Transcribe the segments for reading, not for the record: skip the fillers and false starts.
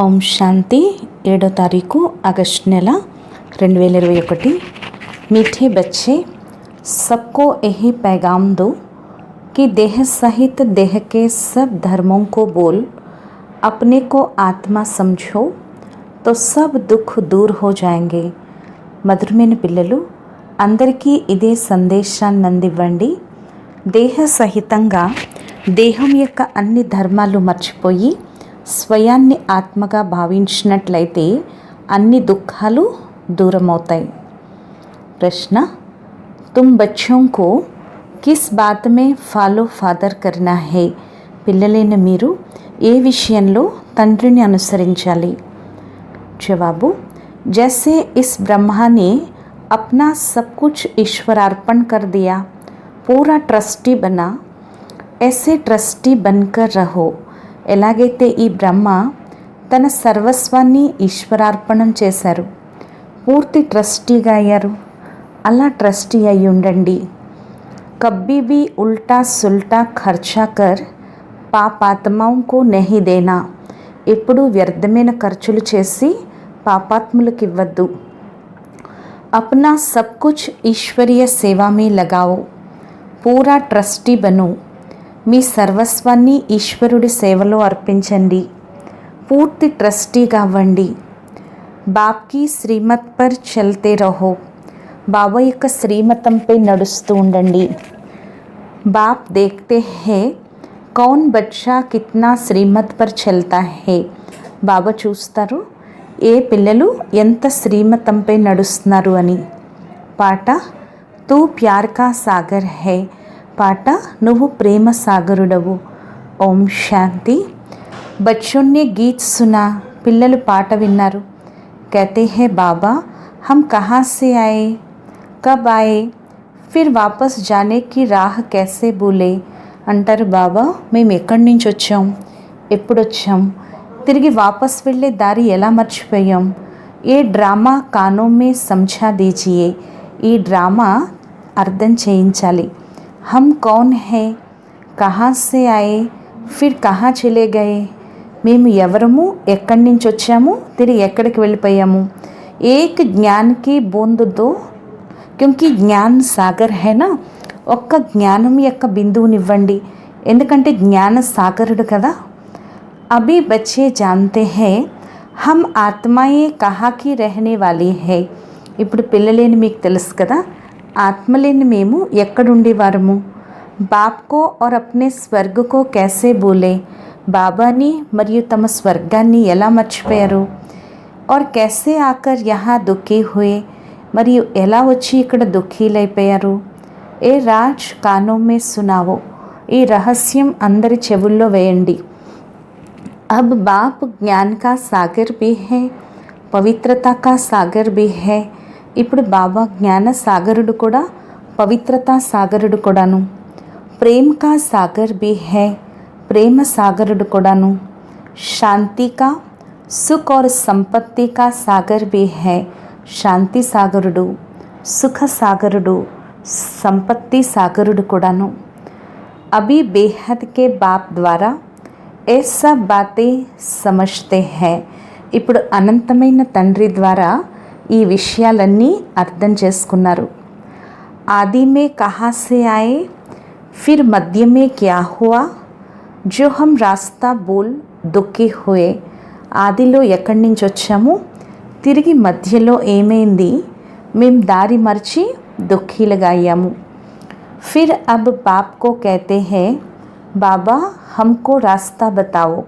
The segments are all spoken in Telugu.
ఓం శాంతి 7వ తారీఖు ఆగస్టు నెల 2021। मीठे बच्चे, सबको यही पैगाम दो कि देह सहित देह के सब धर्मों को बोल, अपने को आत्मा समझो तो सब दुख दूर हो जाएंगे। మధురమైన పిల్లలు, అందరికీ ఇదే సందేశాన్ని అందివ్వండి। దేహ సహితంగా దేహం యొక్క అన్ని ధర్మాలు మర్చిపోయి స్వయాన్ని ఆత్మగా భావించినట్లయితే అన్ని దుఃఖాలు దూరమవుతాయి। प्रश्न, तुम बच्चों को किस बात में फॉलो फादर करना है? పిల్లలైన మీరు ఏ విషయంలో తండ్రిని అనుసరించాలి? జవాబు, जैसे इस ब्रह्मा ने अपना सब कुछ ईश्वरार्पण कर दिया, पूरा ट्रस्टी बना, ऐसे ट्रस्टी बनकर रहो। ఎలాగైతే ఈ బ్రహ్మ తన సర్వస్వాన్ని ఈశ్వరార్పణం చేశారు, పూర్తి ట్రస్టీగా అయ్యారు, అలా ట్రస్టీ అయి ఉండండి। కబ్బీ भी उल्टा सुल्टा खर्चा कर పాపాత్మాओं को नहीं देना, ఎప్పుడు వ్యర్థమైన ఖర్చులు చేసి పాపాత్ములకు ఇవ్వద్దు। अपना सब कुछ ईश्वरीय सेवा में लगाओ, पूरा ट्रस्टी बनो, మీ సర్వస్వాన్ని ఈశ్వరుడి సేవలో అర్పించండి, పూర్తి ట్రస్టీగా అవ్వండి। బాప్కి శ్రీమత్ పర్ చల్తే రహో, బాబా యొక్క శ్రీమతంపై నడుస్తూ ఉండండి। బాప్ దేఖ్తే హే కౌన్ బచ్చా కిత్నా శ్రీమత్ పర్ చల్తా హే, బాబా చూస్తారు ఏ పిల్లలు ఎంత శ్రీమతంపై నడుస్తున్నారు అని। పాట, తూ ప్యార్ కా సాగర్ హే, పాట, నువ్వు ప్రేమ సాగరుడవు। ఓం శాంతి। बच्चों ने गीत सुना, పిల్లలు పాట విన్నారు। कहते हैं बाबा हम कहाँ से आए, कब आए, फिर वापस जाने की राह कैसे भूले, అంటారు బాబా మేము ఎక్కడి నుంచి వచ్చాం, ఎప్పుడు వచ్చాం, తిరిగి వాపస్ వెళ్ళే దారి ఎలా మర్చిపోయాం। ఏ డ్రామా కానో మే సమझा दीजिए, ఈ డ్రామా అర్థం చేయించాలి। हम कौन है, कहाँ से आए, फिर कहाँ चले गए, మేము ఎవరము, ఎక్కడి నుంచి వచ్చాము, తిరిగి ఎక్కడికి వెళ్ళిపోయాము। ఏక్ జ్ఞాన్కి బూందు దో, క్యూంకి జ్ఞాన్ సాగర్ హేనా, ఒక్క జ్ఞానం యొక్క బిందువునివ్వండి, ఎందుకంటే జ్ఞాన సాగరుడు కదా। అభి బచ్చే జాన్తే హే హమ్ ఆత్మాయే కహాకి రహనే వాలీ హే, ఇప్పుడు పిల్లలేని మీకు తెలుసు కదా ఆత్మలేని మేము ఎక్కడుండేవారము। బాప్కో और अपने स्वर्ग को कैसे बोले, బాబాని మరియు తమ స్వర్గాన్ని ఎలా మర్చిపోయారు। और कैसे आकर यहाँ दुखी हुए, మరియు ఎలా వచ్చి ఇక్కడ దుఃఖీలైపోయారు। ఏ రాజ్ కానో మే సునావో, ఈ రహస్యం అందరి చెవుల్లో వేయండి। अब बाप ज्ञान का सागर भी है, పవిత్రత का सागर भी है, ఇప్పుడు బాబా జ్ఞాన సాగరుడు కూడా, పవిత్రతా సాగరుడు కూడాను। ప్రేమ కా సాగర్ भी है, ప్రేమ సాగరుడు కూడాను। శాంతి కా సుఖ और సంపత్తి కా సాగర్ भी है, శాంతి సాగరుడు, సుఖ సాగరుడు, సంపత్తి సాగరుడు కూడాను। అభి బేహద్ కే బాప్ ద్వారా ఏ సబ్ బాతే సమజ్తే హై, ఇప్పుడు అనంతమైన తండ్రి ద్వారా ఈ విషయాలన్నీ అర్థం చేసుకున్నారు। ఆది మే కహా సే ఆయే, ఫిర్ మధ్య మే క్యా హువా, జో హమ్ రాస్తా బోల్ దుఃఖీ హుయే, ఆదిలో ఎక్కడి నుంచి వచ్చాము, తిరిగి మధ్యలో ఏమైంది, మేము దారి మర్చి దుఃఖీలుగా అయ్యాము। ఫిర్ అబ్ బాప్ కో కహతే హే బాబా హమ్కో రాస్తా బతావో,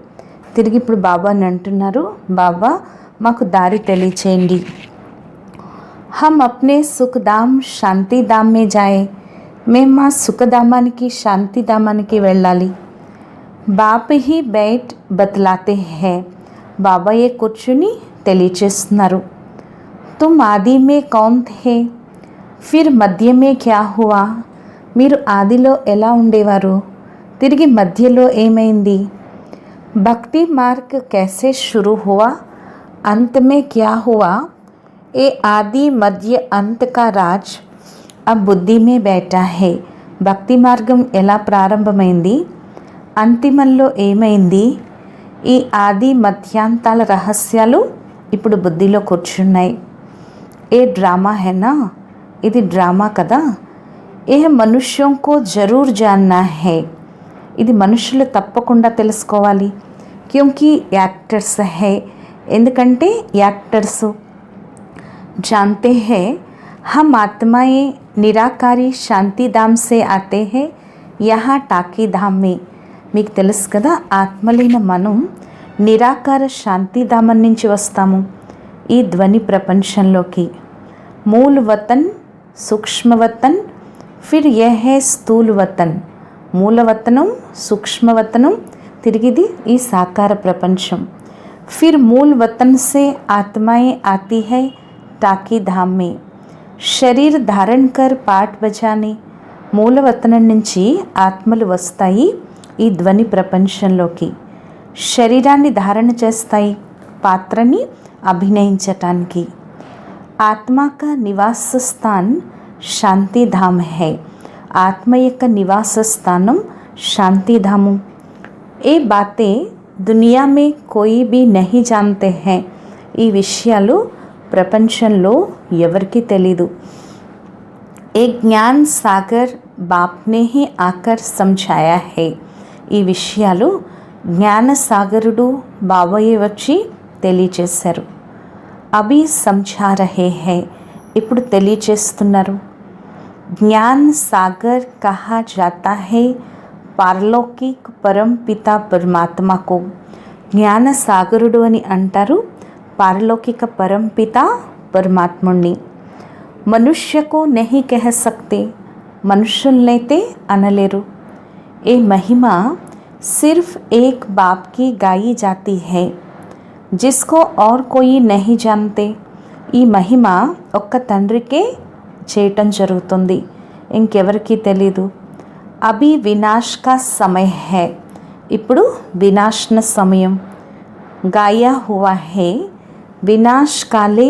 తిరిగి ఇప్పుడు బాబాని అంటున్నారు బాబా మాకు దారి తెలియచేయండి। हम अपने సుఖధామ్ శాంతిధామ్ మే జాయే, మేము మా సుఖధామానికి శాంతిధామానికి వెళ్ళాలి। బాప్ హీ బైట్ బతలాతే హే, బాబాయే కూర్చుని తెలియచేస్తున్నారు। తుమ్ ఆది మే కౌన్ థే, ఫిర్ మధ్య మే క్యా హువా, మీరు ఆదిలో ఎలా ఉండేవారు, తిరిగి మధ్యలో ఏమైంది। భక్తి మార్గ్ कैसे शुरू हुआ, अंत में क्या हुआ, ఏ ఆది మధ్య అంత కా రాజ్ అబ్ బుద్ధి మే బైఠా హే, భక్తి మార్గం ఎలా ప్రారంభమైంది, అంతిమంలో ఏమైంది, ఈ ఆది మధ్యాంతాల రహస్యాలు ఇప్పుడు బుద్ధిలో కూర్చున్నాయి. ఏ డ్రామా హైనా, ఇది డ్రామా కదా. ఏ మనుష్యం కో జరూర్ జాన్నా హై, ఇది మనుషులు తప్పకుండా తెలుసుకోవాలి. క్యూంకి యాక్టర్స్ హై, ఎందుకంటే యాక్టర్స్ जानते हैं हम आत्माएं निराकारी शांति धाम से आते हैं यहाँ टाकी धाम में. మీకు తెలుసు కదా, ఆత్మలైన మనం నిరాకార శాంతిధామం నుంచి వస్తాము ఈ ధ్వని ప్రపంచంలోకి. Mool వతన్, సూక్ష్మవతన్, Phir yeah high స్థూల్ వతన్. మూలవతనం, సూక్ష్మవతనం, తిరిగిది ఈ సాకార ప్రపంచం. ఫిర్ మూల్ వతన్ సే ఆత్మాएं आती है टाकी धाम में. శరీర్ ధారణ్ కర్ పాట్ బజానే. మూలవతనం నుంచి ఆత్మలు వస్తాయి ఈ ధ్వని ప్రపంచంలోకి. శరీరాన్ని ధారణ చేస్తాయి పాత్రని అభినయించటానికి. ఆత్మ కా నివాస స్థాన్ శాంతిధామ్ హై. ఆత్మ యొక్క నివాస స్థానం శాంతిధాము. ఏ బాతే దునియా మే కోయి భీ నహీ జాన్తే హై. ఈ విషయాలు ప్రపంచంలో ఎవరికీ తెలీదు. ఏ జ్ఞాన్ సాగర్ బాప్నే హీ ఆకర్ సమఝాయా హై. ఈ విషయాలు జ్ఞాన సాగరుడు బాబాయే వచ్చి తెలియచేశారు. అభి సమఝా రహే హై, ఇప్పుడు తెలియచేస్తున్నారు. జ్ఞాన్ సాగర్ కహా జాతా హై పారలౌకిక్ పరం పితా పరమాత్మకు. జ్ఞాన సాగరుడు అని అంటారు పారలౌకిక పరంపిత పరమాత్ముణ్ణి. మనుష్యకు నహీ కహ సక్తే, మనుష్యులనైతే అనలేరు. ఏ మహిమ సిర్ఫ్ ఏక్ బాప్ కి గాయి జాతి హై జిస్కో ఔర్ కోయి నహీ జాన్తే. ఈ మహిమ ఒక్క తండ్రికే చేయటం జరుగుతుంది, ఇంకెవరికీ తెలీదు. అభి వినాశ్ కా సమయ హై, ఇప్పుడు వినాశన సమయం. గాయా హువా హై వినాశ్ కాలే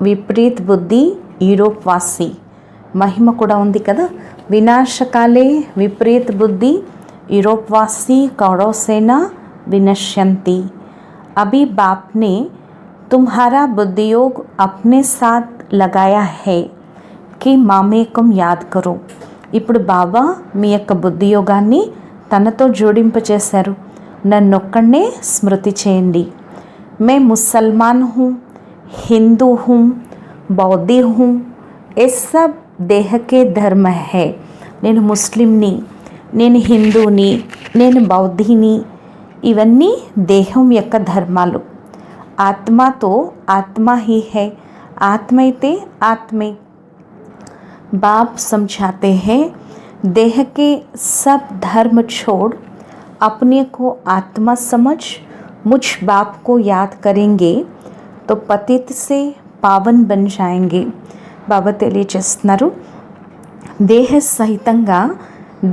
విపరీత్ బుద్ధి యూరోప్వాసి. మహిమ కూడా ఉంది కదా. వినాశకాలే విపరీత్ బుద్ధి యూరోప్వాసి కౌరవసేన विनश्यन्ति. अभी बाप ने तुम्हारा बुद्धियोग अपने साथ लगाया है कि మామేకం యాద్ కరో. ఇప్పుడు బాబా మీ యొక్క బుద్ధియోగాన్ని తనతో జోడింపచేశారు. నన్నొక్కడే స్మృతి చేయండి. మే ముసల్మాన్ హూ, హిందూ హూ, బౌద్ధి హూ, ఏ సబ్ దేహకే ధర్మ హై. నేను ముస్లింని, నేను హిందూని, నేను బౌద్ధిని, ఇవన్నీ దేహం యొక్క ధర్మాలు. ఆత్మతో ఆత్మ హీ హై, ఆత్మ అయితే ఆత్మే. बाप समझाते हैं देह के सब धर्म छोड़ अपने को आत्मा समझ मुझ बाप को याद करेंगे तो पतित से पावन बन जाएंगे. బాబా తెలియచేస్తున్నారు, దేహ సహితంగా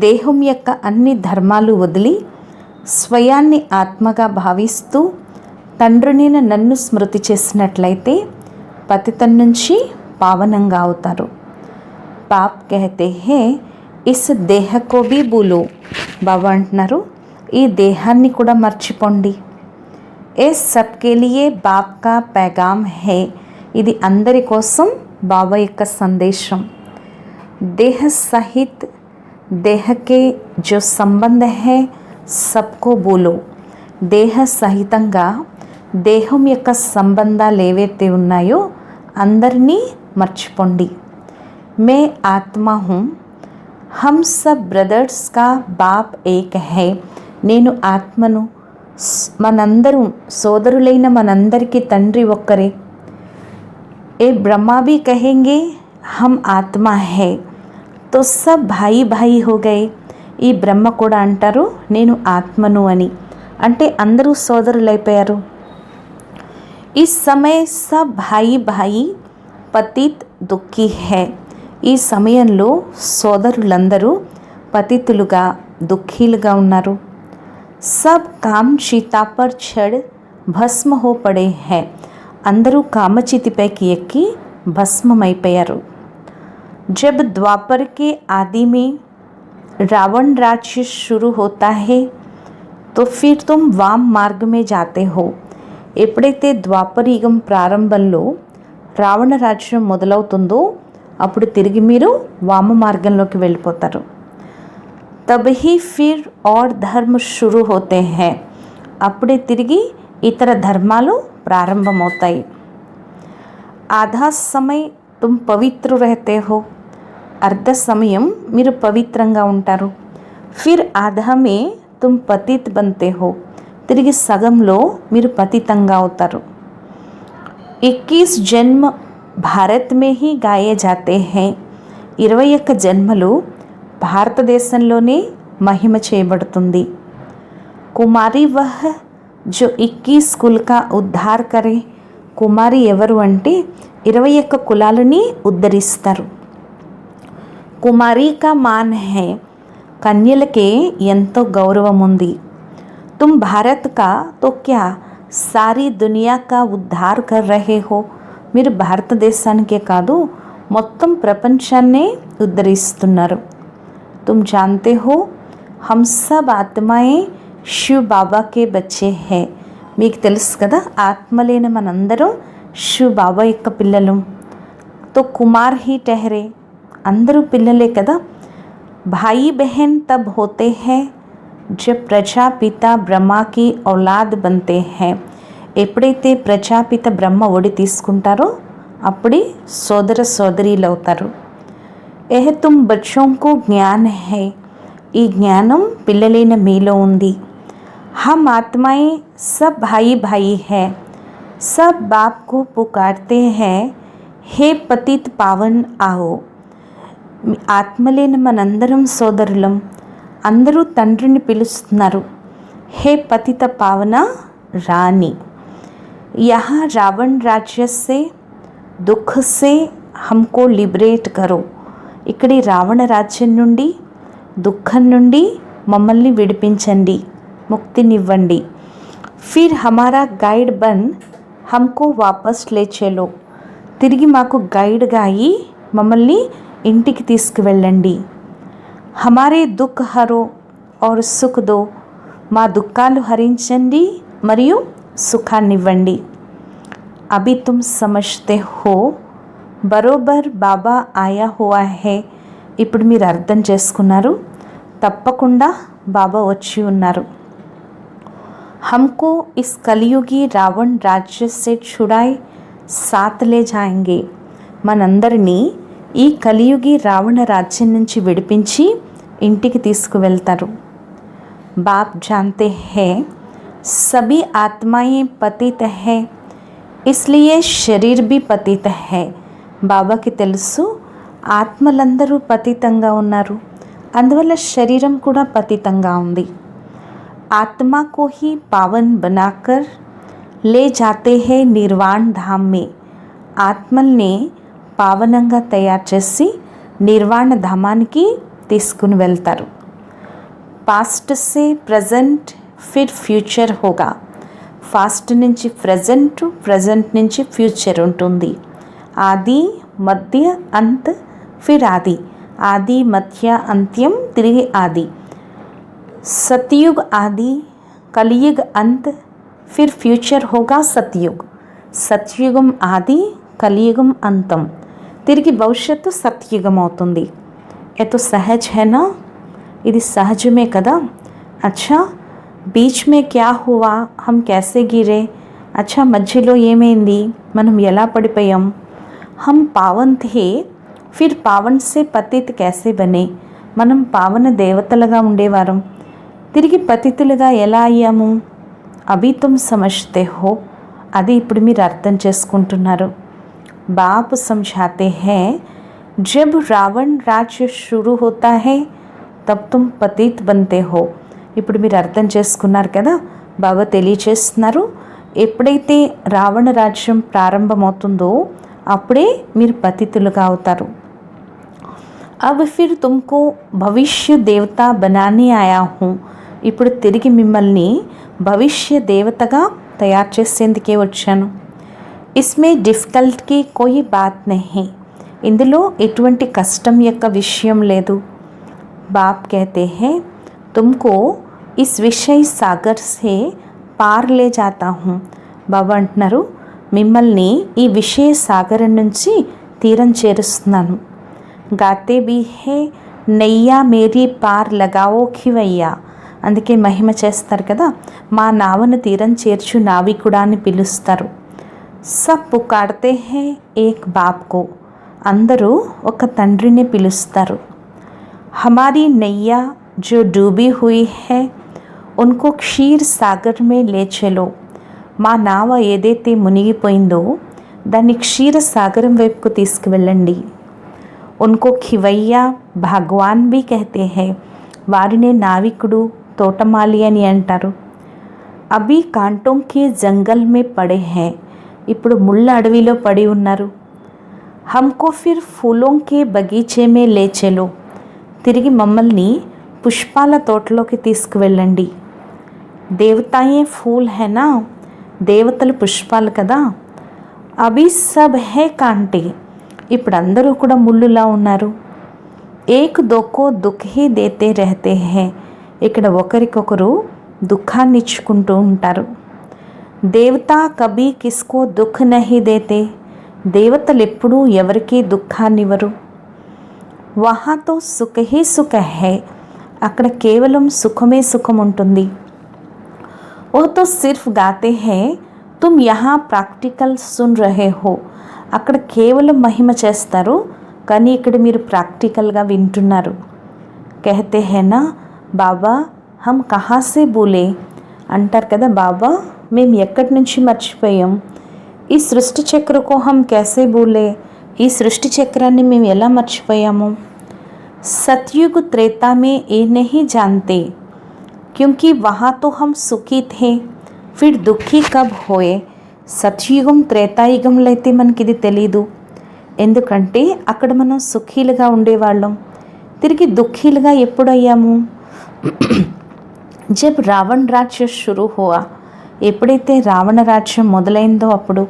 దేహం యొక్క అన్ని ధర్మాలు వదిలి స్వయాన్ని ఆత్మగా భావిస్తూ తండ్రిని నన్ను స్మృతి చేసినట్లయితే పతితం నుంచి పావనంగా అవుతారు. बाप कहते हैं इस देह को भी भूलो. బాబా అంటున్నారు, ఈ దేహాన్ని కూడా మర్చిపోండి. ఏ సబ్కే లియే బాప్ కా पैगाम है. ఇది అందరి కోసం బాబా యొక్క సందేశం. देह सहित देह के जो संबंध है सबको भूलो. దేహ సహితంగా దేహం యొక్క సంబంధాలు ఏవైతే ఉన్నాయో అందరినీ మర్చిపోండి. मैं आत्मा हूँ, हम सब ब्रदर्स का बाप एक है. నేను ఆత్మను, మనందరూ సోదరులైన మనందరికీ తండ్రి ఒక్కరే. ఏ ब्रह्मा भी कहेंगे हम आत्मा है तो सब भाई भाई हो गए. ఈ బ్రహ్మ కూడా అంటారు నేను ఆత్మను అని, అంటే అందరూ సోదరులైపోయారు. इस समय सब भाई भाई पतित दुखी है. ఈ సమయంలో సోదరులందరూ పతితులుగా దుఃఖీలుగా ఉన్నారు. సబ్ కామ్ చీతా పర్ చఢ్ భస్మ హో పడే హై. అందరూ కామచితిపైకి ఎక్కి భస్మమైపోయారు. జబ్ ద్వాపర్ కే ఆది మే రావణ राज्य शुरू होता है तो फिर तुम वाम మార్గ में जाते हो. ఎప్పుడైతే ద్వాపర యుగం ప్రారంభంలో రావణ రాజ్యం మొదలవుతుందో అప్పుడు తిరిగి మీరు వామ మార్గంలోకి వెళ్ళిపోతారు. తబహి ఫిర్ और धर्म शुरू होते हैं. అప్పుడే తిరిగి ఇతర ధర్మాలు ప్రారంభమవుతాయి. ఆధా సమయ తుమ్ పవిత్ర रहते हो. అర్ధ సమయం మీరు పవిత్రంగా ఉంటారు. ఫిర్ ఆధా మే తుమ్ పతిత్ बनते हो. తిరిగి సగంలో మీరు పతితంగా అవుతారు. 21 జన్మ భారత్ మే హీ గాయే జాతే హై. 21 జన్మలు భారతదేశంలోనే మహిమ చేయబడుతుంది. కుమారి వహ్ జో 21 కుల్ కా ఉద్ధార్ కరే. కుమారి ఎవరు అంటే 21 కులాలని ఉద్ధరిస్తారు. కుమారి కా మాన్ హై. కన్యలకే ఎంతో గౌరవం ఉంది. तुम भारत का तो क्या सारी दुनिया का उद्धार कर रहे हो. మీరు భారతదేశానికే కాదు మొత్తం ప్రపంచాన్నే ఉద్ధరిస్తున్నారు. तुम जानते हो हम सब आत्माएं शिव बाबा के बच्चे हैं. మీకు తెలుసు కదా ఆత్మలైన మనందరం శివ్ బాబా యొక్క పిల్లలు. तो कुमार ही ठहरे. అందరూ పిల్లలే కదా. भाई बहन तब होते हैं जब ప్రజాపిత బ్రహ్మ की औलाद बनते हैं. ఎప్పుడైతే ప్రజాపిత బ్రహ్మ ఒడి తీసుకుంటారో అప్పుడే సోదర సోదరీలు అవుతారు. ఎహ్ తుమ్ బచ్చోं को ज्ञान है. ఈ జ్ఞానం పిల్లలైన మీలో ఉంది. हम आत्माएं सब भाई भाई हैं. सब बाप को पुकारते हैं हे पतित पावन आओ. ఆత్మలైన మనందరం సోదరులం. అందరూ తండ్రిని పిలుస్తున్నారు. హే పతిత పావన రాణి. యహా రావణ రాజ్య సే దుఃఖ సే హమ్కో లిబరేట్ కరో. ఇక్కడి రావణ రాజ్యం నుండి దుఃఖం నుండి మమ్మల్ని విడిపించండి, ముక్తినివ్వండి. ఫిర్ హమారా గైడ్ బన్ హమ్కో వాపస్ లే చలో. తిరిగి మాకు గైడ్గా అయ్యి మమ్మల్ని ఇంటికి తీసుకువెళ్ళండి. హమారే దుఃఖ హరో और సుఖ్ దో. మా దుఃఖాలు హరించండి మరియు సుఖాన్నివ్వండి. అభి తుమ్ సమజ్తే హో బరోబర్ బాబా ఆయా హువా హే. ఇప్పుడు మీరు అర్థం చేసుకున్నారు, తప్పకుండా బాబా వచ్చి ఉన్నారు. हमको इस कलियुगी रावण राज्य से छुड़ाए साथ ले जाएंगे. మనందరినీ ఈ కలియుగి రావణ రాజ్యం నుంచి విడిపించి ఇంటికి తీసుకువెళ్తారు. బాప్ జాన్తే హై సభీ ఆత్మాయే పతిత హై ఇస్లియే శరీర్ భీ పతిత హై. బాబాకి తెలుసు ఆత్మలందరూ పతితంగా ఉన్నారు, అందువల్ల శరీరం కూడా పతితంగా ఉంది. ఆత్మా को ही पावन बनाकर ले जाते हैं निर्वाण धाम में. ఆత్మల్ని పావనంగా తయారు చేసి నిర్వాణ ధామానికి తీసుకుని వెళ్తారు. పాస్ట్ సే ప్రజెంట్ ఫిర్ ఫ్యూచర్ హోగా. ఫాస్ట్ నుంచి ప్రజెంట్, ప్రజెంట్ నుంచి ఫ్యూచర్ ఉంటుంది. ఆది మధ్య అంత్ ఫిర్ ఆది. ఆది మధ్య అంత్యం తిరిగి ఆది. सतयुग आदि कलयुग अंत फिर फ्यूचर होगा सतयुग. సత్యుగం ఆది, కలియుగం అంతం, తిరిగి భవిష్యత్తు సత్యుగం అవుతుంది. ఎతో సహజ్ హేనా, ఇది సహజమే కదా. అచ్చా బీచ్ మే క్యా హువా, హమ్ कैसे గిరే. అచ్చా మధ్యలో ఏమైంది, మనం ఎలా పడిపోయాం. హమ్ పావన్ థే ఫిర్ పావన్ సే పతిత్ कैसे బనే. మనం పావన దేవతలుగా ఉండేవారం, తిరిగి పతితులుగా ఎలా అయ్యాము. అభి తుమ్ సమజ్తే హో. అది ఇప్పుడు మీరు అర్థం చేసుకుంటున్నారు. బాప్ సమझाते हैं जब रावण राज्य शुरू होता है तब तुम पतित बनते हो. ఇప్పుడు మీరు అర్థం చేసుకున్నారు కదా. బాబా తెలియచేస్తున్నారు, ఎప్పుడైతే రావణ రాజ్యం ప్రారంభమవుతుందో అప్పుడే మీరు పతితులుగా అవుతారు. अब फिर तुमको भविष्य देवता बनाने आया हूँ. ఇప్పుడు తిరిగి మిమ్మల్ని భవిష్య దేవతగా తయారు చేసేందుకే వచ్చాను. ఇస్మే డిఫికల్ట్ కి కోయి బాత్ నహీ. ఇందులో ఎటువంటి కష్టం యొక్క విషయం లేదు. బాప్ कहते हैं तुमको इस विषय सागर से पार ले जाता हूँ. బాబా అంటున్నారు, మిమ్మల్ని ఈ విషయ సాగరం నుంచి తీరం చేరుస్తున్నాను. గాతే బీ హే నయ్యా మేరీ పార్ లగావో ఖివయ్యా. అందుకే మహిమ చేస్తారు కదా, మా నావను తీరం చేర్చు నావికుడా అని పిలుస్తారు. సబ్ పుకార్తే హే ఏక్ బాప్కో. అందరూ ఒక తండ్రిని పిలుస్తారు. హమారీ నయ్యా జో డూబీ హుయి హే ఉన్కో క్షీర్ సాగర్ మే లే చలో. మా నావ ఏదైతే మునిగిపోయిందో దాన్ని క్షీర సాగరం వైపుకు తీసుకువెళ్ళండి. ఉన్కో ఖివయ్యా భగవాన్ బి కహతే హే. వారినే నావికుడు, తోటమాలి అని అంటారు. అభి కాంటోం కే జంగల్ మే పడే హే. ఇప్పుడు ముళ్ళ అడవిలో పడి ఉన్నారు. హమ్కో ఫిర్ ఫూలోం కే బగీచే మే లే చలో. తిరిగి మమ్మల్ని పుష్పాల తోటలోకి తీసుకువెళ్ళండి. దేవతాయే ఫూల్ హేనా. దేవతలు పుష్పాలు కదా. అభి సబ్ హే కాంటే. ఇప్పుడు అందరూ కూడా ముళ్ళులా ఉన్నారు. ఏక్ దోకో దుఃఖ్ హీ దేతే రహతే హే. ఇక్కడ ఒకరికొకరు దుఃఖాన్ని ఇచ్చుకుంటూ ఉంటారు. దేవతా కభీ కిస్కో దుఃఖ్ నహీ దేతే. దేవతలు ఎప్పుడూ ఎవరికీ దుఃఖాన్నివ్వరు. వహాతో సుఖ హీ సుఖ హే. అక్కడ కేవలం సుఖమే సుఖం ఉంటుంది. ఓ తో సిర్ఫ్ గాతే హే తుమ్ యహా ప్రాక్టికల్ సున్ రహే హో. అక్కడ కేవలం మహిమ చేస్తారు, కానీ ఇక్కడ మీరు ప్రాక్టికల్గా వింటున్నారు. కహతే హేనా బాబా హమ్ కహా సే భూలే. అంటారు కదా, బాబా మేము ఎక్కడి నుంచి మర్చిపోయాం. ఈ సృష్టి చక్రకు హమ్ कैसे భూలే. ఈ సృష్టి చక్రాన్ని మేము ఎలా మర్చిపోయాము. సత్యుగ్ త్రేతా మే ఏ నహీ జాన్తే క్యూంకీ వహా తో హమ్ సుఖీ థే ఫిర్ దుఃఖీ కబ్ హోయే. సత్యుగం త్రేతాయుగంలో అయితే మనకి ఇది తెలీదు, ఎందుకంటే అక్కడ మనం సుఖీలుగా ఉండేవాళ్ళం. తిరిగి దుఃఖీలుగా ఎప్పుడయ్యాము. జబ్ రావణ్ రాజ్య షురూ హువా. ఎప్పుడైతే రావణ రాజ్యం మొదలైందో అప్పుడు.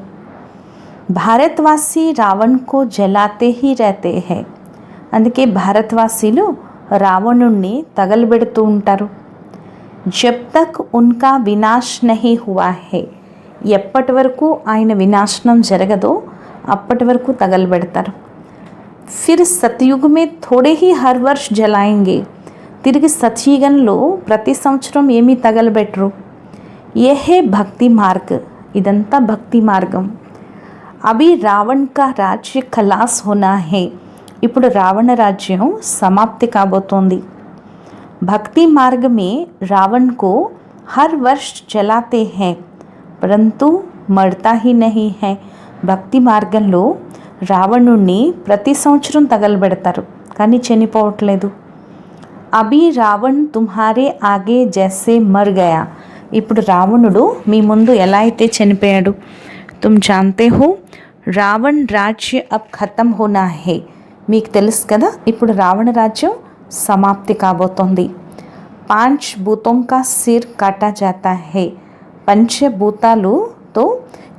భారత్వాసీ రావణ్కో జలాతే హీ రహతే హై. అందుకే భారత్వాసీలు రావణుణ్ణి తగలబెడుతూ ఉంటారు. జబ్ తక్ ఉన్కా వినాశ్ నహీ హువా హై. ఎప్పటి వరకు ఆయన వినాశనం జరగదో అప్పటి వరకు తగలబెడతారు. ఫిర్ సతయుగ్ మే థోడే హీ హర్ వర్ష్ జలాయింగే. తిరిగి సత్యుగంలో ప్రతి సంవత్సరం ఏమీ తగలబెట్టరు. యహే భక్తి మార్గ్. ఇదంతా భక్తి మార్గం. అభి రావణ్ కా రాజ్య ఖలాస్ హోనా హే. ఇప్పుడు రావణ రాజ్యం సమాప్తి కాబోతోంది. భక్తి మార్గ మే రావణ్ కో her Varsh జలాతే high పరంతు మర్తా he Nahi high. భక్తి మార్గంలో రావణుణ్ణి ప్రతి సంవత్సరం తగలబెడతారు, కానీ చనిపోవట్లేదు. అభి రావణ్ తుమ్హారే ఆగే జైసే మర్ గయా. ఇప్పుడు రావణుడు మీ ముందు ఎలా అయితే చనిపోయాడు. తుమ్ జాన్తే హో రావణ్ రాజ్య అబ్ ఖతం హోనా హే. మీకు తెలుసు కదా, ఇప్పుడు రావణ రాజ్యం సమాప్తి కాబోతోంది. 5 భూతోం కా సిర్ కాటా జాతా హే. పంచభూతాలతో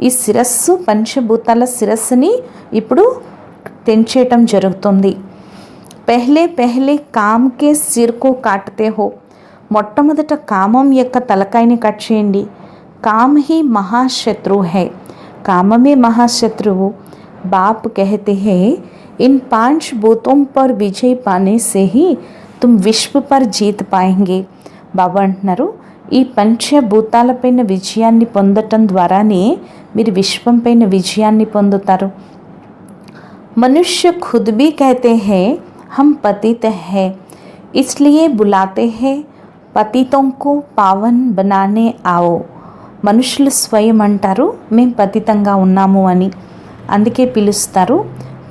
ఈ శిరస్సు, పంచభూతాల శిరస్సుని ఇప్పుడు తెంచేయటం జరుగుతుంది. పెహ్లే పెహ్లే కామ్కే సిర్కో కాటతే హో. మొట్టమొదట కామం యొక్క తలకాయని కట్ చేయండి. కామ్ హీ మహాశత్రు హై. కామమే మహాశత్రువు. బాప్ కహతే హే ఇన్ 5 భూతోం పర్ విజయ్ పానే సే హీ తుమ్ విశ్వ పర్ జీత్ పాయేంగే. బాబా అంటున్నారు, ఈ పంచభూతాలపైన విజయాన్ని పొందటం ద్వారానే మీరు విశ్వంపైన విజయాన్ని పొందుతారు. మనుష్య ఖుద్ భీ కహతే హే హమ్ పతిత హై ఇస్లియే బులాతే హే పతితోంకో పావన్ బనానే ఆవో. మనుషులు స్వయం అంటారు మేం పతితంగా ఉన్నాము అని, అందుకే పిలుస్తారు.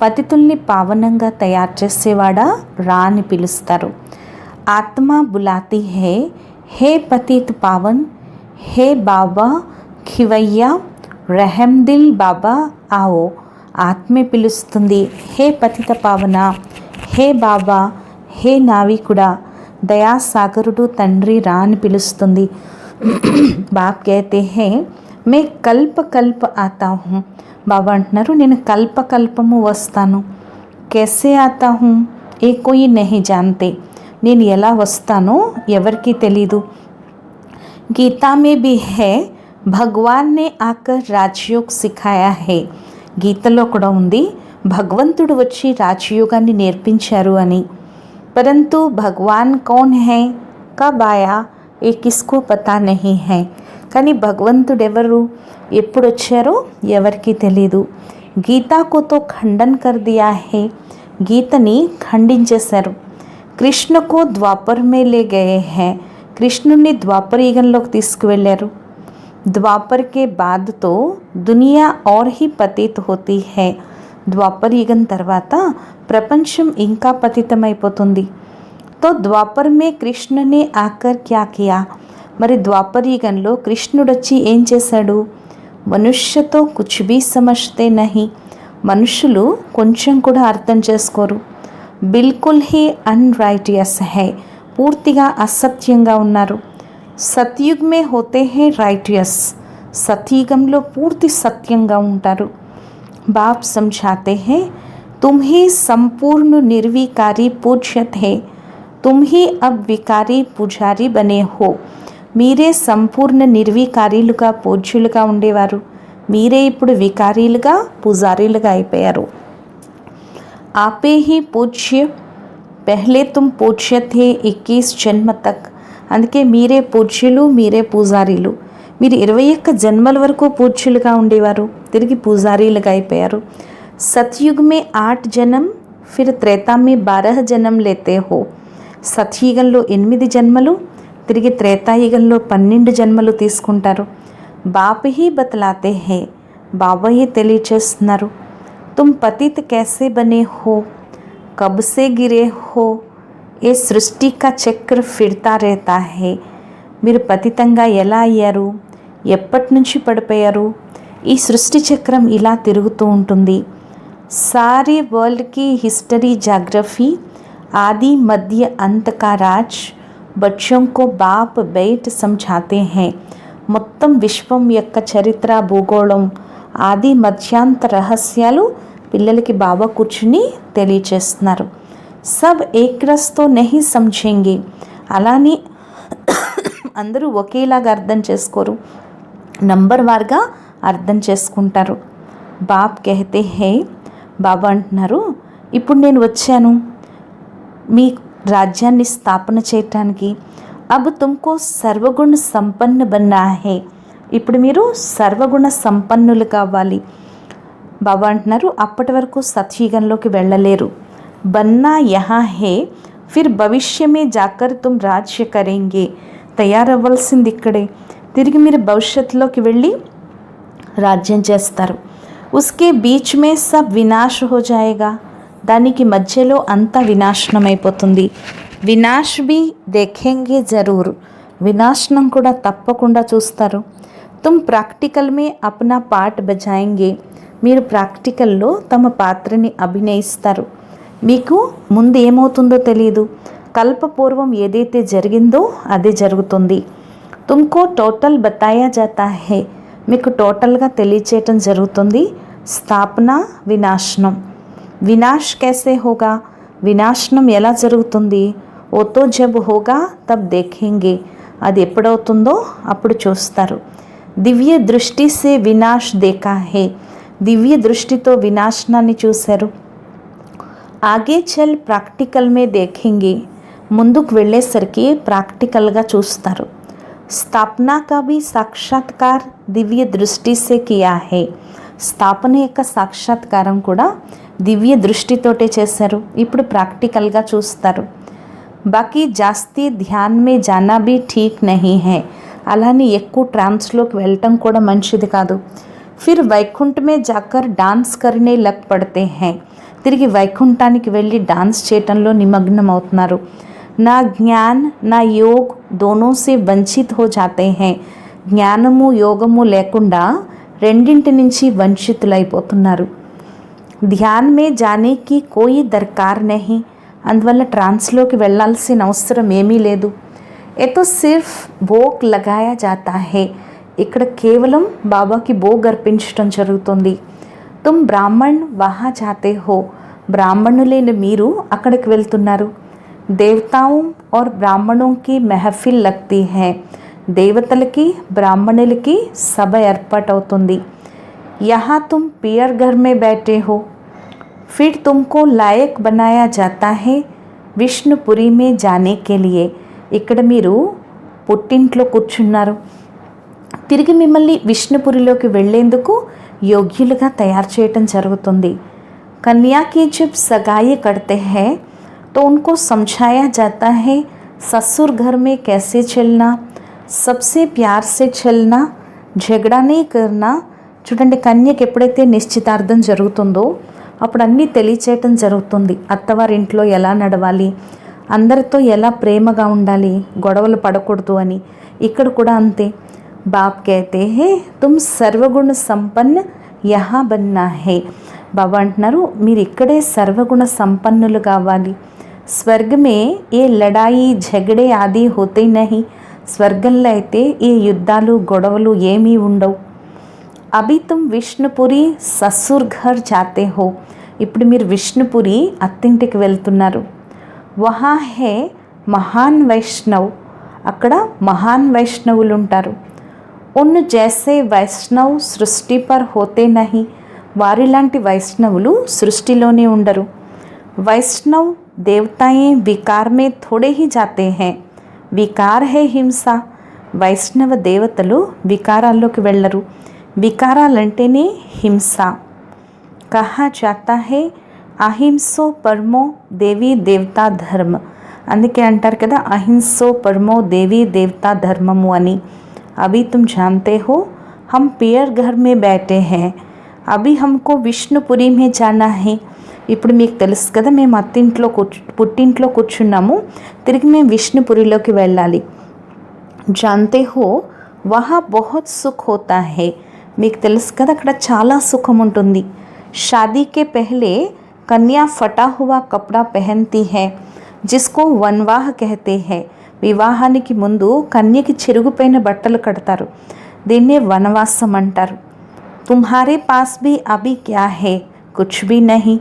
పతితుల్ని పావనంగా తయారు చేసేవాడా రా అని పిలుస్తారు. ఆత్మ బులాతి హే హే పతిత్ పావన్ హే బాబా ఖివయ్యా రెహం దిల్ బాబా ఆవో. ఆత్మే పిలుస్తుంది, హే పతిత పావన, హే బాబా, హే నావికుడా, దయాసాగరుడు తండ్రి రా అని పిలుస్తుంది. బాప్ కహతే హే మే కల్ప కల్ప ఆతా హూँ. బాబా అంటున్నారు, నేను కల్పకల్పము వస్తాను. कैसे आता हूँ ఏ కోయి నహీ జాన్తే. నేను ఎలా వస్తానో ఎవరికీ తెలీదు. गीता में भी है, భగవాన్ ने आकर రాజయోగ్ సిఖాయా హే. గీతలో కూడా ఉంది భగవంతుడు వచ్చి రాజయోగాన్ని నేర్పించారు అని. परंतु भगवान कौन है, कब आया, ये किसको पता नहीं है. కానీ భగవంతుడు ఎవరు, ఎప్పుడు వచ్చారో ఎవరికి తెలీదు. గీతాకు తో ఖండన్ కర్ దియా హే, గీతని ఖండించేశారు. కృష్ణకు ద్వాపర్ మే లే గయే హే, కృష్ణుని ద్వాపర యుగంలోకి తీసుకువెళ్ళారు. द्वापर के बाद तो दुनिया और ही पतित होती है. ద్వాపర్ యుగం తర్వాత ప్రపంచం ఇంకా పతితమైపోతుంది. तो द्वापर में कृष्ण ने आकर क्या किया, మరి ద్వాపర్ యుగంలో కృష్ణుడు వచ్చి ఏం చేశాడు. మనుష్యతో కుచ్ భీ సమజ్తే నహీ, మనుషులు కొంచెం కూడా అర్థం చేసుకోరు. బిల్కుల్ హీ అన్రైటియస్ హై, పూర్తిగా అసత్యంగా ఉన్నారు. సత్యుగ్ మే హోతే హే రైటియస్, సత్యుగంలో పూర్తి సత్యంగా ఉంటారు. బాప్ సమझाते हैं, तुम ही संपूर्ण निर्विकारी पूज्य थे, तुम ही अब विकारी पुजारी बने हो. మీరే సంపూర్ణ నిర్వికారీలుగా పూజ్యులుగా ఉండేవారు, మీరే ఇప్పుడు వికారీలుగా పుజారీలుగా అయిపోయారు. आपे ही पूज्य, पहले तुम पूज्य थे 21 जन्म तक. అందుకే మీరే పూజ్యులు, మీరే పూజారీలు. మీరు 21 జన్మల వరకు పూజ్యులుగా ఉండేవారు, తిరిగి పూజారీలుగా అయిపోయారు. సత్యుగ్ మే 8 జన్మ, ఫిర్ త్రేతా మే 12 జన్మ లేతే హో. సత్యుగంలో 8 జన్మలు, తిరిగి త్రేతాయుగంలో 12 జన్మలు తీసుకుంటారు. బాప్ హీ బతలాతే హే, బాబాయే తెలియచేస్తున్నారు. తుమ్ పతిత్ कैसे बने हो, कब से गिरे हो, ఏ సృష్టి కా చక్ర ఫిర్తా रहता है. మీరు పతితంగా ఎలా అయ్యారు, ఎప్పటి నుంచి పడిపోయారు, ఈ సృష్టి చక్రం ఇలా తిరుగుతూ ఉంటుంది. సారీ వరల్డ్కి హిస్టరీ జాగ్రఫీ ఆది మధ్య అంత కా రాజ్ బచ్చోं को बाप बैठ समझाते हैं. మొత్తం విశ్వం యొక్క చరిత్ర, భూగోళం, ఆది మధ్యాంత రహస్యాలు పిల్లలకి బాబా కూర్చుని తెలియచేస్తున్నారు. सब एक रस तो नहीं समझेंगे, అలానే అందరూ ఒకేలాగా అర్థం చేసుకోరు, నంబర్ వార్గా అర్థం చేసుకుంటారు. బాప్ కహతే హే, బాబా అంటున్నారు, ఇప్పుడు నేను వచ్చాను మీ రాజ్యాన్ని స్థాపన చేయటానికి. అబ్ తుమ్కో సర్వగుణ సంపన్న బన్నా హే, ఇప్పుడు మీరు సర్వగుణ సంపన్నులు కావాలి. బాబా అంటున్నారు, అప్పటి వరకు సత్యుగంలోకి వెళ్ళలేరు. बन्ना यहाँ है, फिर भविष्य में जाकर तुम राज्य करेंगे. తయారవ్వాల్సింది ఇక్కడే, తిరిగి మీరు భవిష్యత్తులోకి వెళ్ళి రాజ్యం చేస్తారు. ఉస్కే బీచ్ మే సబ్ వినాశ్ హో జాయేగా, దానికి మధ్యలో అంతా వినాశనం అయిపోతుంది. వినాశ్ బి దేఖేంగే జరూర్, వినాశనం కూడా తప్పకుండా చూస్తారు. తుమ్ ప్రాక్టికల్ మే అప్నా పార్ట్ బజాయేంగే, మీరు ప్రాక్టికల్లో తమ పాత్రని అభినయిస్తారు. మీకు ముందు ఏమవుతుందో తెలియదు, కల్పపూర్వం ఏదైతే జరిగిందో అదే జరుగుతుంది. తుమ్కో టోటల్ బతాయా జాతా హే, మీకు టోటల్గా తెలియచేయటం జరుగుతుంది. స్థాపన, వినాశనం. వినాశ్ कैसे होगा, వినాశనం ఎలా జరుగుతుంది. ఓ తో జబ్ హోగా తబ్ దేఖేంగే, అది ఎప్పుడవుతుందో అప్పుడు చూస్తారు. దివ్య దృష్టి సే వినాశ్ దేఖా హే, దివ్య దృష్టితో వినాశనాన్ని చూశారు. ఆగే చల్ ప్రాక్టికల్ మే దేఖేంగే, ముందుకు వెళ్ళేసరికి ప్రాక్టికల్గా చూస్తారు. స్థాపన కా భీ సాక్షాత్కార్ దివ్య దృష్టి సే కియా హే, స్థాపన యొక్క సాక్షాత్కారం కూడా దివ్య దృష్టితోటే చేశారు, ఇప్పుడు ప్రాక్టికల్గా చూస్తారు. బాకీ జాస్తి ధ్యాన్ మే జానా భీ ఠీక్ నహీ హై, అలానే ఎక్కువ ట్రాన్స్లోకి వెళ్ళటం కూడా మంచిది కాదు. ఫిర్ వైకుంఠ మే జాకర్ డాన్స్ కర్నే లగ్ పడితే హై, తిరిగి వైకుంఠానికి వెళ్ళి డాన్స్ చేయటంలో నిమగ్నం అవుతున్నారు. నా జ్ఞాన్ నా యోగ్ దోనో సే వంచిత్ హో జాతే హై, జ్ఞానము యోగము లేకుండా రెండింటి నుంచి వంచితులైపోతున్నారు. ధ్యాన్ మే జానేకి కోయి దర్కార్ నహీ, అందువల్ల ట్రాన్స్లోకి వెళ్ళాల్సిన అవసరం ఏమీ లేదు. ఏతో సిర్ఫ్ భోగ్ లగాయా జాతా హే, ఇక్కడ కేవలం బాబాకి భోగ్ అర్పించడం జరుగుతుంది. తుమ్ బ్రాహ్మణ్ వహా జాతే హో, బ్రాహ్మణులైన మీరు అక్కడికి వెళ్తున్నారు. దేవతాओं और ब्राह्मणों की महफिल लगती है, దేవతలకి బ్రాహ్మణులకి సభ ఏర్పాటవుతుంది. यहाँ तुम पियर घर में बैठे हो, फिर तुमको लायक बनाया जाता है విష్ణుపురి మే జానే కే లియే. ఇక్కడ మీరు పుట్టింట్లో కూర్చున్నారు, తిరిగి మిమ్మల్ని విష్ణుపురిలోకి వెళ్ళేందుకు యోగ్యులుగా తయారు చేయటం జరుగుతుంది. कन्या की जब सगाई करते हैं तो उनको समझाया जाता है ससुर घर में कैसे चलना, सबसे प्यार से चलना, झगड़ा नहीं करना. చూడండి, కన్యకి ఎప్పుడైతే నిశ్చితార్థం జరుగుతుందో అప్పుడు అన్నీ తెలియచేయటం జరుగుతుంది. అత్తవారింట్లో ఎలా నడవాలి, అందరితో ఎలా ప్రేమగా ఉండాలి, గొడవలు పడకూడదు అని. ఇక్కడ కూడా అంతే. బాప్ कहते हैं तुम सर्वगुण संपन्न यहाँ बनना है. బాబా అంటున్నారు మీరు ఇక్కడే సర్వగుణ సంపన్నులు కావాలి. స్వర్గమే ఏ లడాయి झगड़े ఆది होते नहीं. స్వర్గంలో అయితే ఏ యుద్ధాలు గొడవలు ఏమీ ఉండవు. అభి తుమ్ విష్ణుపురి ససుర్ ఘర్ జాతే హో. ఇప్పుడు మీరు విష్ణుపురి అత్తింటికి వెళ్తున్నారు. వహా హే మహాన్ వైష్ణవ్. అక్కడ మహాన్ వైష్ణవులు ఉంటారు. ఉన్ జైసే వైష్ణవ్ సృష్టి పర్ హోతే నహి. వారిలాంటి వైష్ణవులు సృష్టిలోనే ఉండరు. వైష్ణవ్ దేవతాయే వికార్ మే థోడే హీ జాతే హే. వికార్ హే హింస. వైష్ణవ దేవతలు వికారాల్లోకి వెళ్ళరు. వికారాలంటేనే హింస. కహా జాతా హే అహింసో పరమో దేవీ దేవతా ధర్మ. అందుకే అంటారు కదా అహింసో పరమో దేవీ దేవతా ధర్మము అని. అభి తుమ్ జాన్తే హో హమ్ పియర్ ఘర్ మే బైఠే హే, అభి హమ్కో విష్ణుపురి మే జానా హే. ఇప్పుడు మీకు తెలుసు కదా మేము అత్తింట్లో పుట్టింట్లో కూర్చున్నాము, తిరిగి మేము విష్ణుపురిలోకి వెళ్ళాలి. జాన్తే హో వహా బహుత్ సుఖ్ హోతా హే. మీకు తెలుసు కదా అక్కడ చాలా సుఖం ఉంటుంది. షాదీ కే పెహ్లే కన్యా ఫటా హువా కపడా పెహన్తీ హై జిస్కో వన్వాహ కహతే హై. వివాహానికి ముందు కన్యకి చిరుగుపైన బట్టలు కడతారు, దీన్నే వనవాసం అంటారు. తుమ్హారే పాస్ భీ అభి క్యా హై, కుచ్ భీ నహీ.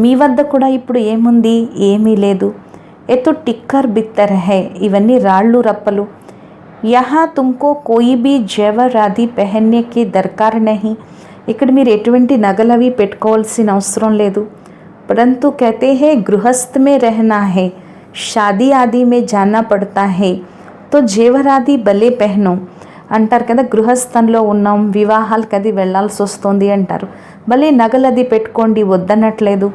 మీ వద్ద కూడా ఇప్పుడు ఏముంది, ఏమీ లేదు. ఎతో టిక్కర్ బిత్తర్ హై. ఇవన్నీ రాళ్ళు రప్పలు. यहाँ तुमको कोई भी जेवर आदि पहनने की दरकार नहीं. ఇక్కడ మీరు ఎటువంటి నగలవి పెట్టుకోవాల్సిన అవసరం లేదు. परंतु कहते हैं गृहस्थ में रहना है, शादी आदि में जाना पड़ता है, तो जेवर आदि భలే పహనో అంటారు కదా. గృహస్థంలో ఉన్నాం, వివాహాలకు అది వెళ్ళాల్సి వస్తుంది అంటారు. భలే నగలది పెట్టుకోండి వద్దనట్లేదు.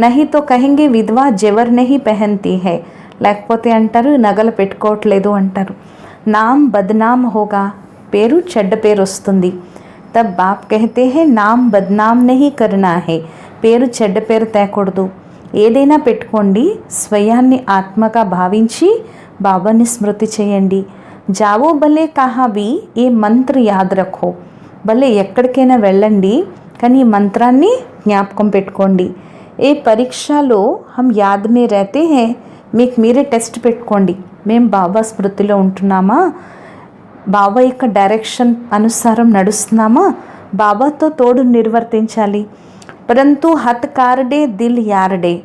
నహి తో కహెంగే విధవా జెవర్ నహి పెహన్తీ హై. లేకపోతే అంటారు నగలు పెట్టుకోవట్లేదు అంటారు. నామ్ బద్నామ్ హోగా. పేరు చెడ్డ పేరు వస్తుంది. తబ్ బాప్ కహతే హే నామ్ బద్నామ్ నహీ కర్నా హే. పేరు చెడ్డ పేరు తేకూడదు. ఏదైనా పెట్టుకోండి, స్వయాన్ని ఆత్మగా భావించి బాబాని స్మృతి చేయండి. జావో భలే కహా భీ ఏ మంత్ర యాద్ రఖో. భలే ఎక్కడికైనా వెళ్ళండి, కానీ ఈ మంత్రాన్ని జ్ఞాపకం పెట్టుకోండి. ఏ పరీక్షలో హమ్ యాద్ మే రహతే హే. మీకు మీరే టెస్ట్ పెట్టుకోండి, మేము బాబా స్మృతిలో ఉంటున్నామా, బాబా యొక్క డైరెక్షన్ అనుసారం నడుస్తున్నామా, బాబాతో తోడు నిర్వర్తించాలి. పరంతు హత్ కారడే దిల్ యారడే.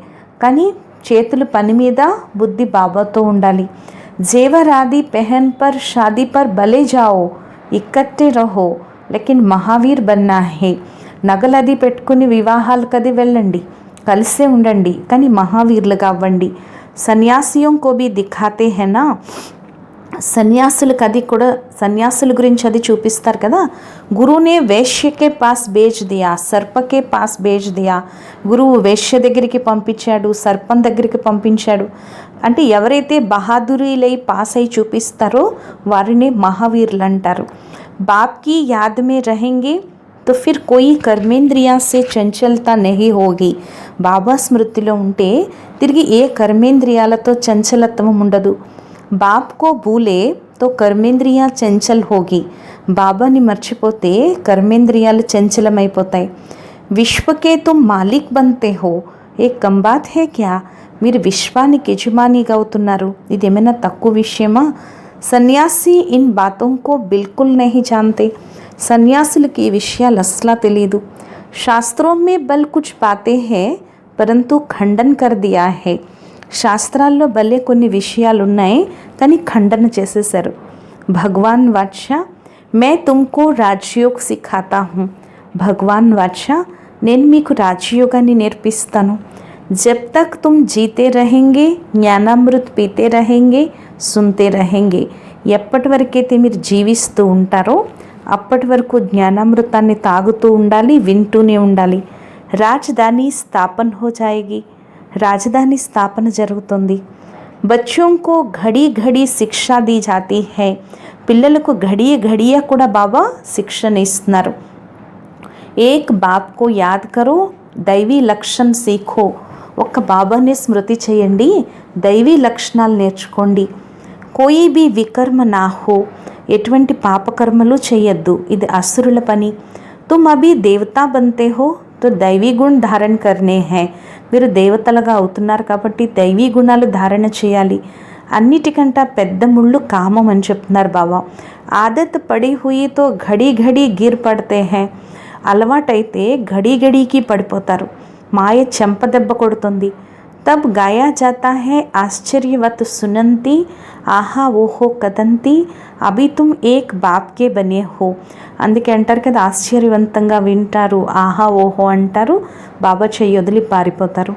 కానీ చేతులు పని మీద, బుద్ధి బాబాతో ఉండాలి. जेवर आदि पहन पर शादी पर भले जाओ, इकट्ठे रहो, लेकिन महावीर बनना है. నగలది పెట్టుకుని వివాహాలకది వెళ్ళండి, కలిసే ఉండండి, కానీ మహావీర్లుగా అవ్వండి. సన్యాసియోం కో భీ దిఖాతే హై నా. సన్యాసులకు అది కూడా, సన్యాసుల గురించి అది చూపిస్తారు కదా. గురువునే వేశ్యకే పాస్ బేచ్ దియా, సర్పకే పాస్ బేచ్ దియా. గురువు వేశ్య దగ్గరికి పంపించాడు, సర్పం దగ్గరికి పంపించాడు. అంటే ఎవరైతే బహాదురీలై పాస్ అయి చూపిస్తారో వారిని మహావీరులు అంటారు. బాప్కి యాద్ మే రహెంగే तो फिर कोई कर्मेंद्रिया से चंचलता नहीं होगी. బాబా స్మృతిలో ఉంటే తిరిగి ఏ కర్మేంద్రియాలతో చంచలత్వం ఉండదు. బాప్కో భూలే తో కర్మేంద్రియా చంచల్ హోగి. బాబాని మర్చిపోతే కర్మేంద్రియాలు చంచలమైపోతాయి. విశ్వకే తుమ్ మాలిక్ బంతే హో, ఏ కమ్ బాత్ హే క్యా. మీరు విశ్వానికి యజమానిగా అవుతున్నారు, ఇది ఏమైనా తక్కువ విషయమా. సన్యాసి ఇన్ బాతోంకో బిల్కుల్ నహీ జాన్తే. సన్యాసులకి ఈ విషయాలు అస్లా తెలియదు. శాస్త్రోం మే బల్ కుచ్ బాతే హే పరంతు ఖండన్ కర్ దియా హే. శాస్త్రాల్లో భలే కొన్ని విషయాలు ఉన్నాయి, కానీ ఖండన చేసేశారు. భగవాన్ వాచ मैं तुमको రాజయోగ్ సిఖాతా हूँ. భగవాన్ వాచ నేను మీకు రాజయోగాన్ని నేర్పిస్తాను. జబ్ తక్ తుమ్ జీతే రహెంగే జ్ఞానామృత్ పీతే రహెంగే సున్తే రహెంగే. ఎప్పటి వరకైతే మీరు జీవిస్తూ ఉంటారో అప్పటి వరకు జ్ఞానామృతాన్ని తాగుతూ ఉండాలి, వింటూనే ఉండాలి. రాజధాని స్థాపన హో జాయేగి. రాజధాని స్థాపన జరుగుతుంది. బచ్చోं को घड़ी घड़ी శిక్షా दी जाती है. పిల్లలకు घड़िया घड़िया కూడా బాబా శిక్షణ ఇస్తున్నారు. ఏక్ బాప్ కో యాద్ కరో దైవీ లక్షణ్ సీఖో. ఒక్క బాబాని స్మృతి చేయండి, దైవీ లక్షణాలు నేర్చుకోండి. కోయి బి వికర్మ నా హో. ఎటువంటి పాపకర్మలు చేయొద్దు, ఇది అసురుల పని. తుమ్ అభి దేవతా బంతే హో తో దైవీ గుణ్ ధారణ కర్నే హై. మీరు దేవతలుగా అవుతున్నారు కాబట్టి దైవీ గుణాలు ధారణ చేయాలి. అన్నిటికంటే పెద్ద ముళ్ళు కామం అని చెప్తున్నారు బాబా. ఆదత్ పడి హుయి తో ఘడి ఘడి గిర్ పడితే హై. అలవాటైతే ఘడి ఘడికి పడిపోతారు, మాయ చెంపదెబ్బ కొడుతుంది. తబ్ గాయా జాతా హై ఆశ్చర్యవత్ సునంతి ఆహా ఓహో కదంతి అభి తుమ్ ఏక్ బాప్ కే బనే హో. అందుకే అంటారు కదా, ఆశ్చర్యవంతంగా వింటారు, ఆహా ఓహో అంటారు, బాబా చెయ్యి వదిలి పారిపోతారు.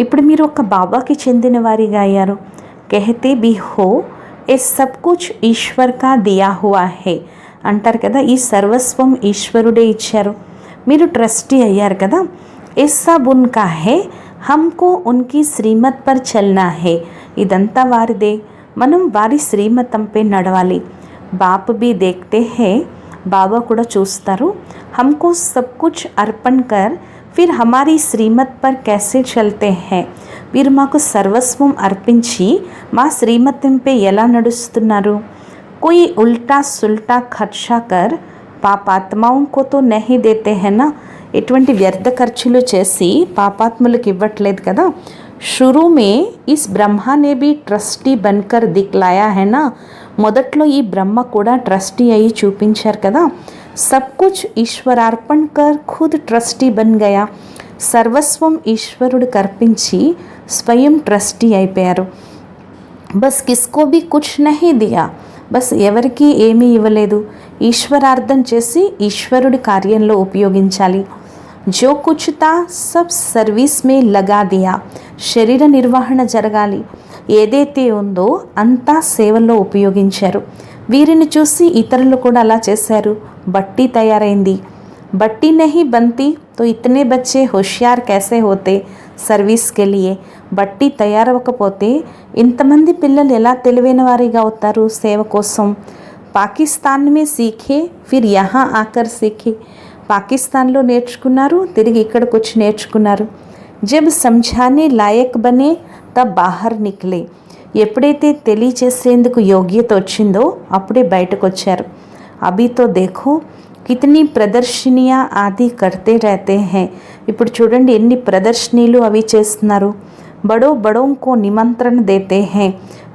ఇప్పుడు మీరు ఒక బాబాకి చెందిన వారిగా అయ్యారు. कहते भी हो ये सब कुछ ईश्वर का दिया हुआ है అంటారు కదా, ఈ సర్వస్వం ఈశ్వరుడే ఇచ్చారు. మీరు ట్రస్టీ అయ్యారు కదా. ये सब उनका है, हमको उनकी శ్రీమత్ पर चलना है. ఇదంతా వారిదే, మనం వారి శ్రీమతంపై నడవాలి. బాప్ भी देखते हैं, బాబా కూడా చూస్తారు. हमको सब कुछ अर्पण कर फिर हमारी శ్రీమత్ पर कैसे चलते हैं. వీరు మాకు సర్వస్వం అర్పించి మా శ్రీమతంపై ఎలా నడుస్తున్నారు. कोई उल्टा सुल्टा खर्चा कर పాపాత్మాओं को तो नहीं देते हैं ना. ఎటువంటి వ్యర్థ ఖర్చులు చేసి పాపాత్ములకు ఇవ్వట్లేదు కదా. शुरू में इस ब्रह्मा ने भी ट्रस्टी बनकर दिखलाया है ना. మొదట్లో ఈ బ్రహ్మ కూడా ట్రస్టీ అయ్యి చూపించారు కదా. सब कुछ ईश्वरार्पण कर खुद ट्रस्टी बन गया. సర్వస్వం ఈశ్వరుడికి అర్పించి స్వయం ట్రస్టీ అయిపోయారు. బస్ కిస్కో బి కుచ్ నహీ దియా. బస్ ఎవరికి ఏమీ ఇవ్వలేదు, ఈశ్వరార్థం చేసి ఈశ్వరుడి కార్యంలో ఉపయోగించాలి. జో కుచ్ తా సబ్ సర్వీస్ మే లగా దియా. శరీర నిర్వహణ జరగాలి, ఏదైతే ఉందో అంతా సేవలో ఉపయోగించారు. వీరిని చూసి ఇతరులు కూడా అలా చేశారు. బట్టి తయారైంది. బట్టి నహీ బంతి తో ఇతనే బచ్చే హోషియార్ कैसे होते సర్వీస్ కే లియే. బట్టి తయారవ్వకపోతే ఇంతమంది పిల్లలు ఎలా తెలివైన వారిగా అవుతారు సేవ కోసం. పాకిస్తాన్ మే సీఖే ఫిర్ యహా ఆకర్ సీఖే. పాకిస్తాన్లో నేర్చుకున్నారు, తిరిగి ఇక్కడికి వచ్చి నేర్చుకున్నారు. జబ్ సంఝానే లాయక్ బనే తబ్ బాహర్ నిక్లే. ఎప్పుడైతే తెలియచేసేందుకు యోగ్యత వచ్చిందో అప్పుడే బయటకు వచ్చారు. అభి తో దేఖో కితనీ ప్రదర్శనియా ఆది కర్తే రహతే హై. ఇప్పుడు చూడండి ఎన్ని ప్రదర్శనీలు అవి చేస్తున్నారు. బడో బడోంకో నిమంత్రణ దేతే హై.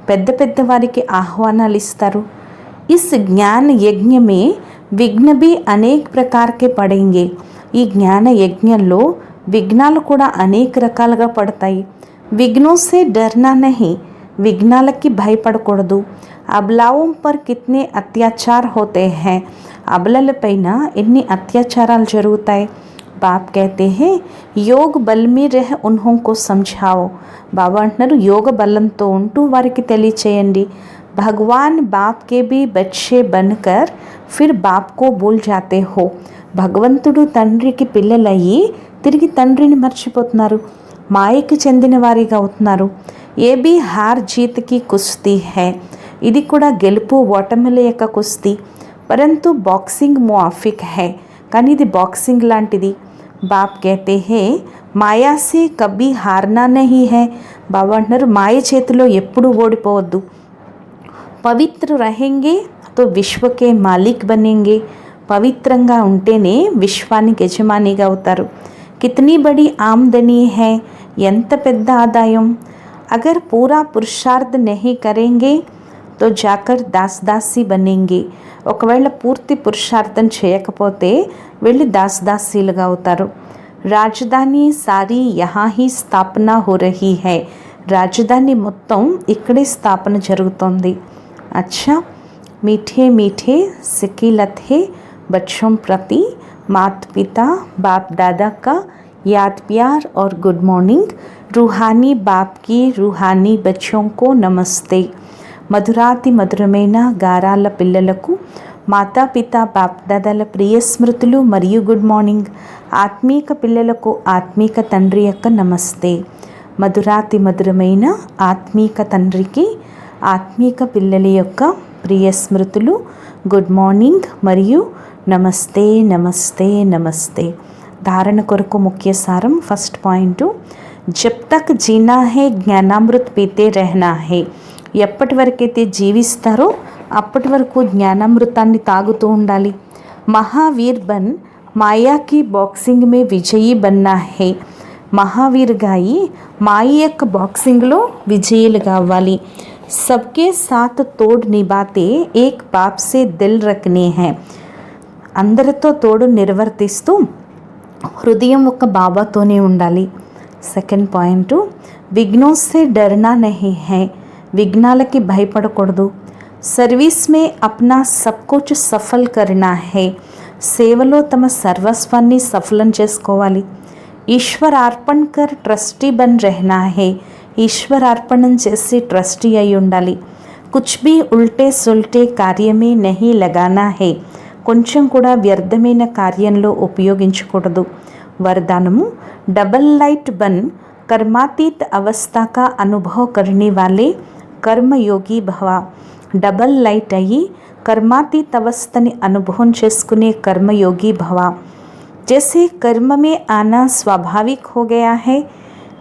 పెద్ద పెద్ద వారికి ఆహ్వానాలు ఇస్తారు. ఇస్ జ్ఞాన యజ్ఞమే విఘ్న భీ అనేక ప్రకారకే పడేంగే. ఈ జ్ఞాన యజ్ఞంలో విఘ్నాలు కూడా అనేక రకాలుగా పడతాయి. విఘ్నో సే డర్నా నహీ. విఘ్నాలకి భయపడకూడదు. అబలాओं पर कितने अत्याचार होते हैं. అబలల పైన ఎన్ని అత్యాచారాలు జరుగుతాయి. బాప్ कहते हैं योग बल में रह उन्हों को समझाओ. బాబా అంటున్నారు యోగ బలంతో ఉంటూ వారికి తెలియచేయండి. భగవాన్ బాప్ కే భీ బచ్చే బన్కర్ ఫిర్ బాప్ కో భూల్ జాతే హో. భగవంతుడు తండ్రికి పిల్లలయ్యి తిరిగి తండ్రిని మర్చిపోతున్నారు, మాయకి చెందిన వారిగా అవుతున్నారు. ఏ బీ హార్ జీత్కి కుస్తీ హై. ఇది కూడా గెలుపు ఓటమిల యొక్క కుస్తీ. పరంతు బాక్సింగ్ ముఆఫిక్ హై, కానీ ఇది బాక్సింగ్ లాంటిది. బాప్ कहते हैं మాయా సే కభీ హార్నా నహీ హై. బాబా అంటున్నారు మాయ చేతిలో ఎప్పుడూ ఓడిపోవద్దు. పవిత్ర రహెంగే తో విశ్వకే మాలిక్ బనేంగే. పవిత్రంగా ఉంటేనే విశ్వానికి యజమానిగా అవుతారు. కితనీ బడి ఆమ్దనీ హై. ఎంత పెద్ద ఆదాయం. అగర్ పూరా పురుషార్థ్ నహీ కరేంగే తో జాకర్ దాస్దాసి బనేంగే. ఒకవేళ పూర్తి పురుషార్థం చేయకపోతే వెళ్ళి దాసదాసీలుగా అవుతారు. రాజధాని సారీ యహా హీ స్థాపన హో రహీ హై. రాజధాని మొత్తం ఇక్కడే స్థాపన జరుగుతోంది. అచ్చా मीठे मीठे सिकिलते बच्चों प्रति माता पिता बाप दादा का याद प्यार और गुड मॉर्निंग। रूहानी बाप की रूहानी बच्चों को नमस्ते। మధురాతి మధురమైన గారాల పిల్లలకు మాతాపిత బాప్దాదాల ప్రియ స్మృతులు మరియు గుడ్ మార్నింగ్. ఆత్మీక పిల్లలకు ఆత్మీక తండ్రి యొక్క నమస్తే. మధురాతి మధురమైన ఆత్మీక తండ్రికి ఆత్మీక పిల్లల యొక్క ప్రియ స్మృతులు, గుడ్ మార్నింగ్ మరియు నమస్తే నమస్తే నమస్తే. ధారణ కొరకు ముఖ్య సారం. ఫస్ట్ పాయింట్, జబ్ తక్ జీనా హే జ్ఞానామృత్ పీతే రహనా హే. ఎప్పటి వరకైతే జీవిస్తారో అప్పటి వరకు జ్ఞానామృతాన్ని తాగుతూ ఉండాలి. మహావీర్ బన్ మాయాకి బాక్సింగ్ మే విజయీ బన్నా హే. మహావీర్గా అయి మాయ యొక్క బాక్సింగ్లో విజయులుగా అవ్వాలి. సబ్కే సాత్ తోడ్ నిభాతే ఏక్ బాప్ సే దిల్ రఖనే హై. అందరితో తోడు నిర్వర్తిస్తూ హృదయం ఒక బాబాతోనే ఉండాలి. సెకండ్ పాయింట్, విఘ్నోं से डरना नहीं है. విఘ్నాలకి భయపడకూడదు. సర్వీస్ మే అప్నా సబ్ కుచ్ సఫల్ కర్నా హే. సేవలో తమ సర్వస్వాన్ని సఫలం చేసుకోవాలి. ఈశ్వరార్పణ్ కర్ ట్రస్టీ బన్ రెహనా హే. ఈశ్వరార్పణం చేసి ట్రస్టీ అయి ఉండాలి. కుచ్ భీ ఉల్టే సుల్టే కార్యమే నహీ లగానా హే. కొంచెం కూడా వ్యర్థమైన కార్యంలో ఉపయోగించకూడదు. వరదానము, డబల్ లైట్ బన్ कर्मातीत अवस्था का अनुभव करने वाले कर्मयोगी भव. डबल लाइट अయ్యి कर्मातीत अवस्थनी अनुभव చేసుకునే कर्मयोगी भव. जैसे कर्म में आना स्वाभाविक हो गया है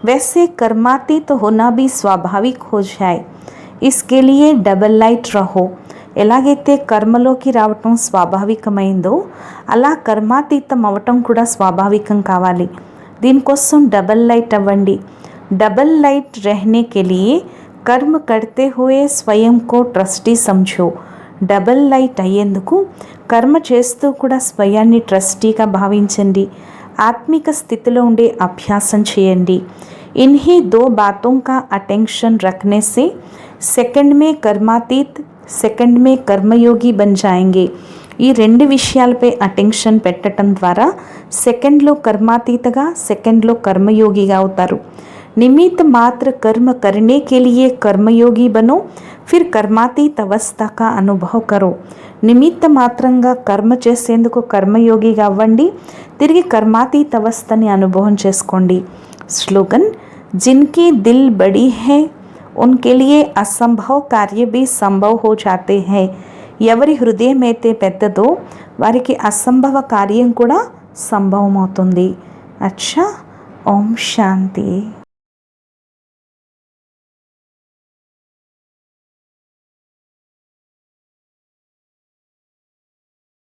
वैसे कर्मातीत होना भी स्वाभाविक हो जाए. इसके लिए डबल लाइट रहो. ఎలాగైతే కర్మలోకి రావటం స్వాభావికమైందో అలా కర్మాతీతం అవ్వటం కూడా స్వాభావికం కావాలి. దీనికోసం డబల్ లైట్ అవ్వండి. डबल लाइट रहने के लिए कर्म करते हुए स्वयं को ट्रस्टी समझो. డబల్ లైట్ అయ్యేందుకు కర్మ చేస్తూ కూడా స్వయాన్ని ట్రస్టీగా భావించండి. ఆత్మిక స్థితిలో ఉండే అభ్యాసం చేయండి. ఇన్హీ దో బాతోं का अटेंशन रखने से सेकंड में कर्मातीत सेकंड में कर्मयोगी बन जाएंगे. ఈ రెండు విషయాలపై అటెన్షన్ పెట్టడం ద్వారా సెకండ్లో కర్మాతీతగా సెకండ్లో కర్మయోగిగా అవుతారు. निमित्त मात्र कर्म करने के लिए कर्मयोगी बनो, फिर कर्मातीत अवस्था का अनुभव करो. నిమిత్త మాత్రంగా కర్మ చేసేందుకు కర్మయోగిగా అవ్వండి, తిరిగి కర్మాతీత అవస్థని అనుభవం చేసుకోండి. స్లోగన్, जिनकी दिल बड़ी है उनके लिए असंभव कार्य भी संभव हो जाते हैं. ఎవరి హృదయం అయితే పెద్దదో వారికి అసంభవ కార్యం కూడా సంభవమవుతుంది. అచ్చా, ఓం శాంతి.